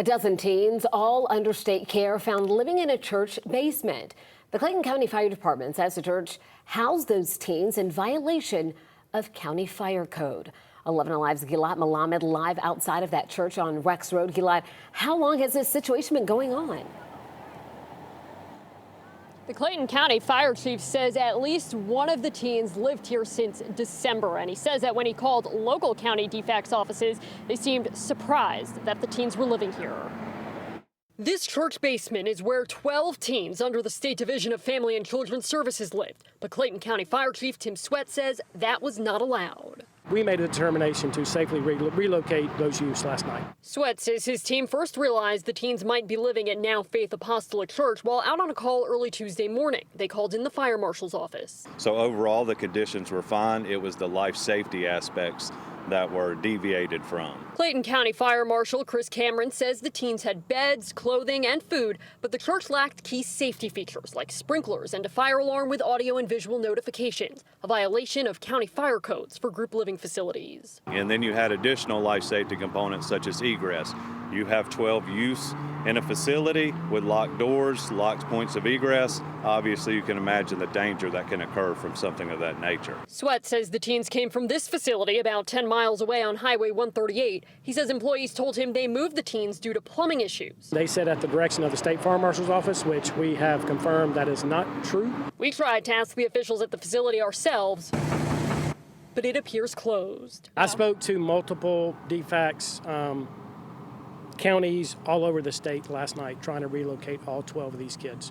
A dozen teens, all under state care, found living in a church basement. The Clayton County Fire Department says the church housed those teens in violation of county fire code. 11 Alive's Gilad Malamed live outside of that church on Rex Road. Gilad, how long has this situation been going on? The Clayton County Fire Chief says at least one of the teens lived here since December, and he says that when he called local county DFACS offices, they seemed surprised that the teens were living here. This church basement is where 12 teens under the State Division of Family and Children's Services lived. But Clayton County Fire Chief Tim Sweat says that was not allowed. We made a determination to safely relocate those youths last night. Sweat says his team first realized the teens might be living at Now Faith Apostolic Church while out on a call early Tuesday morning. They called in the fire marshal's office. So overall, the conditions were fine. It was the life safety aspects that were deviated from. Clayton County Fire Marshal Chris Cameron says the teens had beds, clothing, and food, but the church lacked key safety features like sprinklers and a fire alarm with audio and visual notifications, a violation of county fire codes for group living facilities. And then you had additional life safety components such as egress. You have 12 youths in a facility with locked doors, locked points of egress. Obviously, you can imagine the danger that can occur from something of that nature. Sweat says the teens came from this facility about 10 miles away on Highway 138. He says employees told him they moved the teens due to plumbing issues. They said at the direction of the State Fire Marshal's office, which we have confirmed that is not true. We tried to ask the officials at the facility ourselves, but it appears closed. I spoke to multiple DFACS counties all over the state last night trying to relocate all 12 of these kids.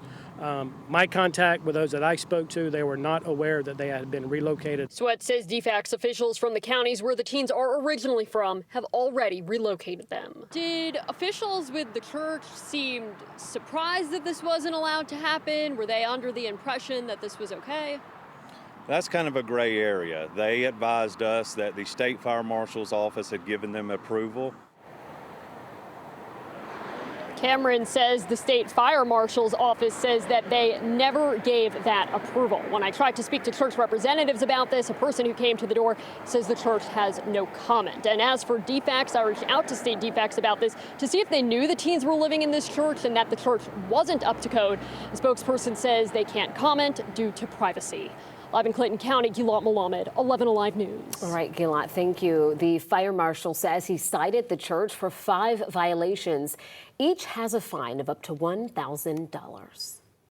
My contact with those that I spoke to, they were not aware that they had been relocated. Sweat says DFACS officials from the counties where the teens are originally from have already relocated them. Did officials with the church seem surprised that this wasn't allowed to happen? Were they under the impression that this was okay? That's kind of a gray area. They advised us that the State Fire Marshal's office had given them approval. Cameron says the State Fire Marshal's office says that they never gave that approval. When I tried to speak to church representatives about this, a person who came to the door says the church has no comment. And as for DFACS, I reached out to State DFACS about this to see if they knew the teens were living in this church and that the church wasn't up to code. The spokesperson says they can't comment due to privacy. Live in Clayton County, Gilad Malamed, 11 Alive News. All right, Gilad, thank you. The fire marshal says he cited the church for 5 violations. Each has a fine of up to $1,000.